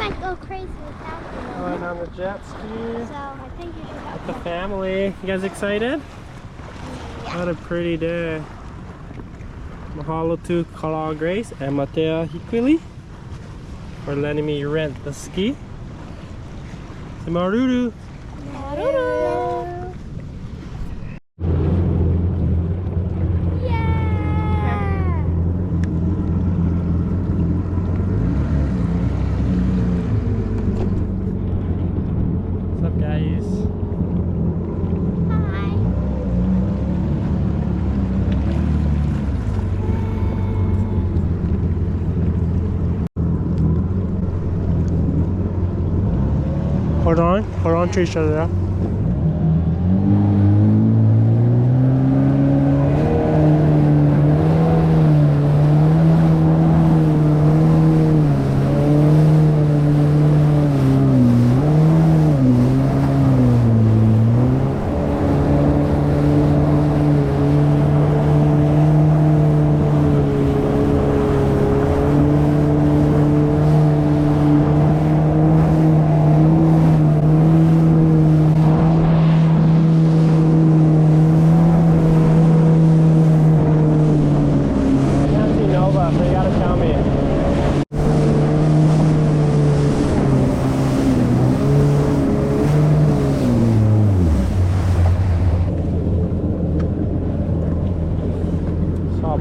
might go crazy without you. Going on the jet ski. So I think you should help The family. You guys excited? Yeah. What a pretty day. Mahalo to Kala Grace and Matea Hikwili for letting me rent the ski. Maruru. Maruru. Yeah. What's up, guys? Hi. Hold on to each other.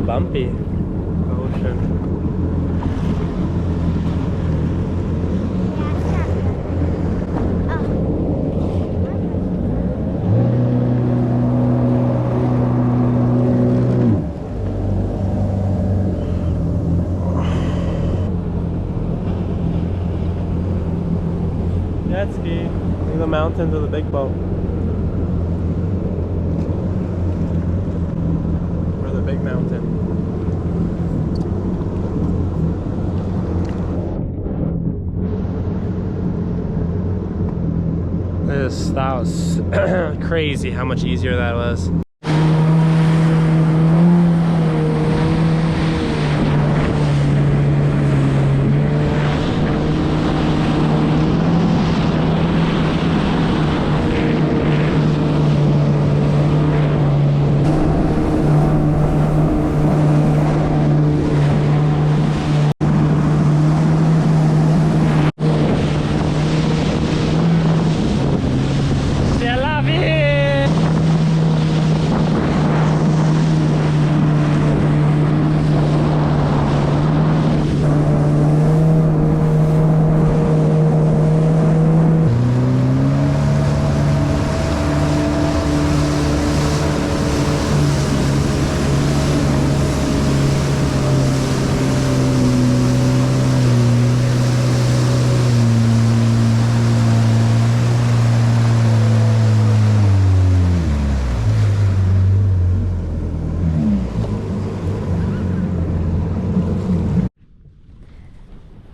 Bumpy ocean. Jetski. Look at the mountains of the big boat. Or the big mountain. That was crazy how much easier that was.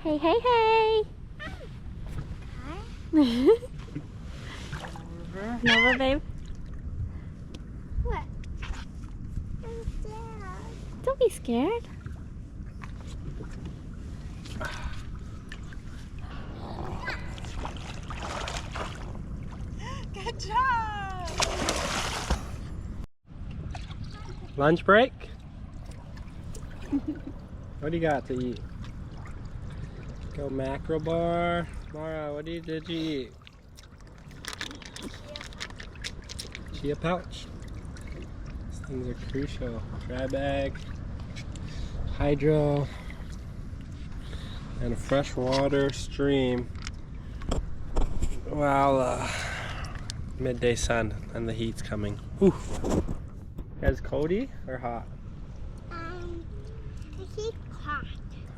Hey, hey, hey. Nova, babe. What? I'm scared. Don't be scared. Good job. Lunch break? What do you got to eat? Go mackerel bar. Mara, what did you eat? Chia pouch. These things are crucial. Dry bag, hydro, and a freshwater stream. Well, midday sun and the heat's coming. Whew. Guys, coldy or hot? I think hot.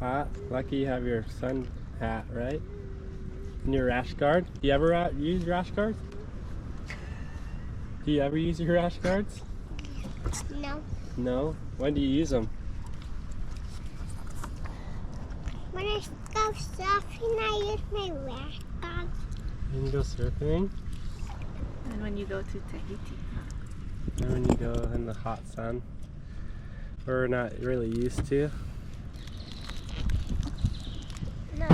Hot. Lucky you have your sun hat, right? And your rash guard. Do you ever use rash guards? Do you ever use your rash guards? No. No? When do you use them? When I go surfing, I use my rash guard. When you go surfing? And when you go to Tahiti. And when you go in the hot sun. We're not really used to. No.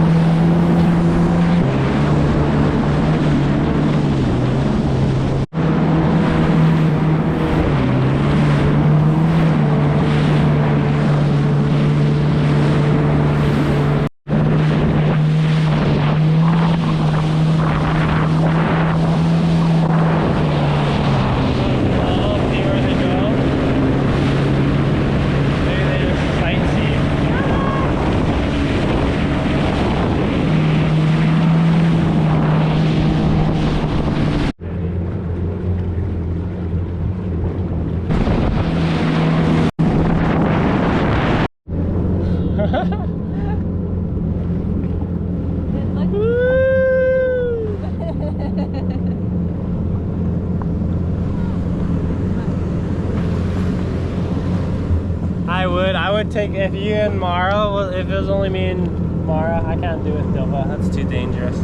take, if you and Mara, well, if it was only me and Mara, I can't do it, Dilba. That's too dangerous.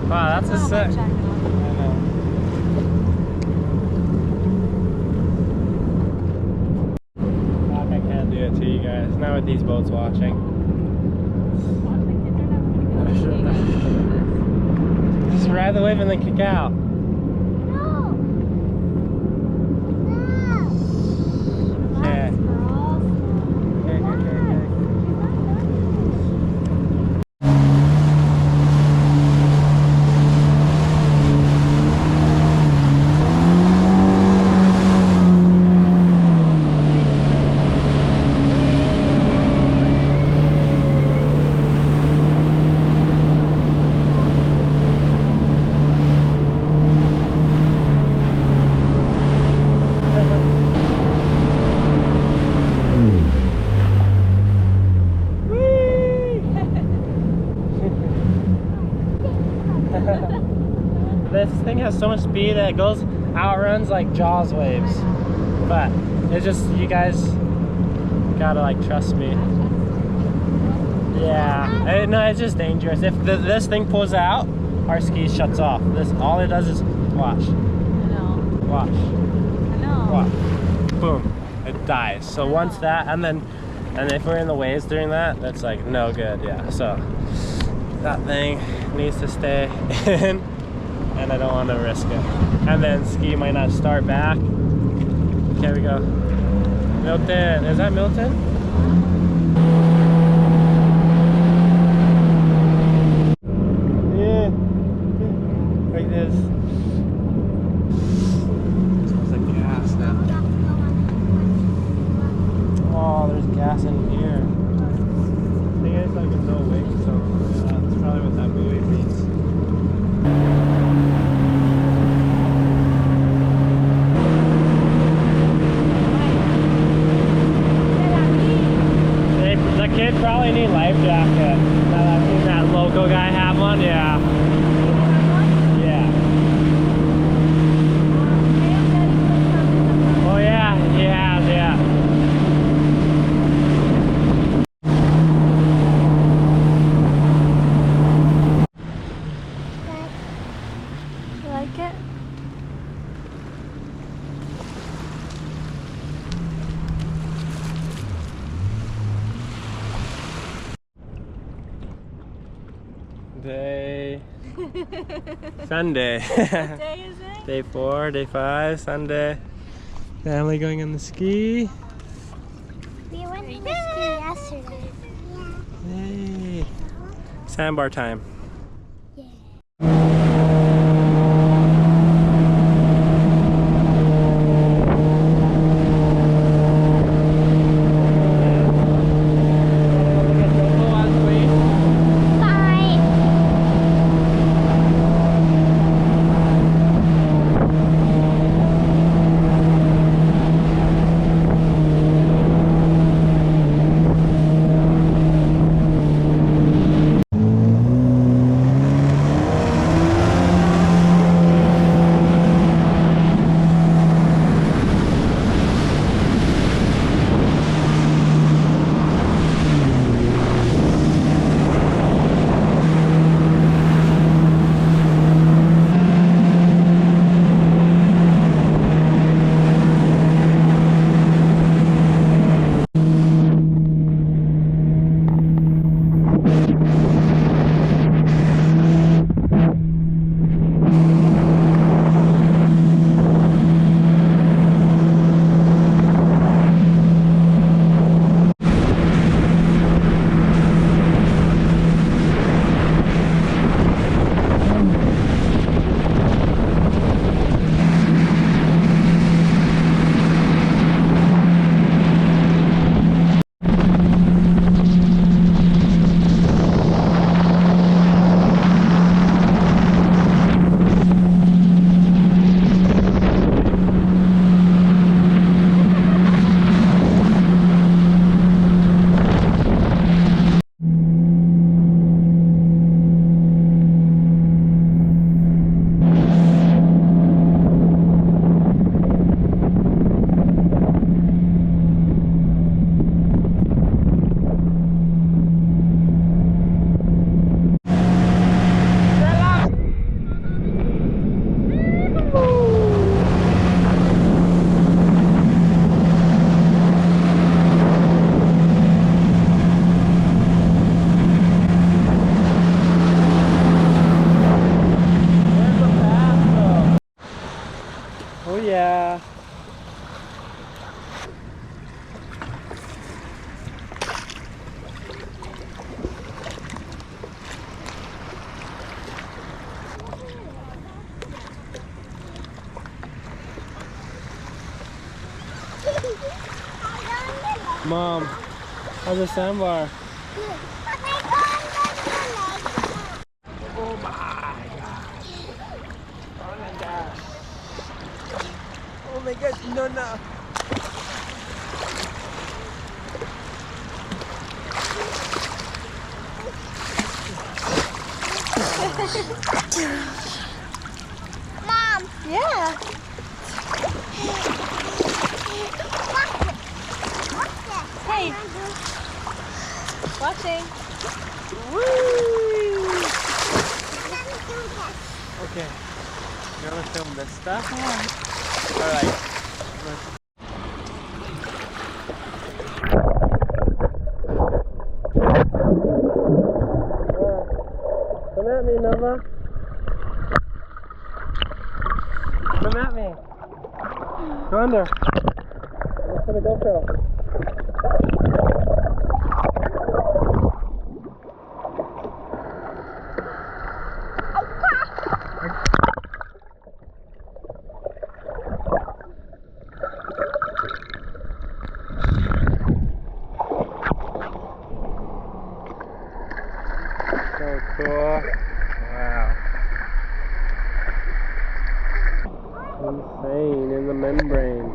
Wow, that's a sick. I know. I can't do it to you guys. Not with these boats watching. Just ride the wave and then kick out. This thing has so much speed that it outruns like Jaws waves. But it's just, you guys gotta like trust me. Yeah, no, it's just dangerous. If this thing pulls out, our ski shuts off. All it does is watch. I know. Watch. I know. Watch. Boom. It dies. So once that, and if we're in the waves during that, that's like no good. Yeah. So that thing needs to stay in, and I don't want to risk it. And then ski might not start back. Here we go. Milton. Is that Milton? Yeah. Like this. Smells like gas now. Oh, there's gas in here. I think it's like a no wake, so that's probably what that buoy means. The kid probably need life jacket. Now that I've seen that local guy have one, yeah. Yeah. Oh yeah, he has, yeah. You like it? Sunday. What day is it? Day 4, day 5, Sunday. Family going on the ski. We went to the ski yesterday. Yay. Sandbar time. Mom, how's the sandbar? Oh my gosh. Oh my gosh. Oh my gosh, no, no. Mom. Yeah. Hey. Watching. Woo! Okay. You wanna film this stuff? Yeah. Alright. Come at me, Nova. Come at me. Go under. Look for the GoPro. So cool. Wow. Insane in the membrane.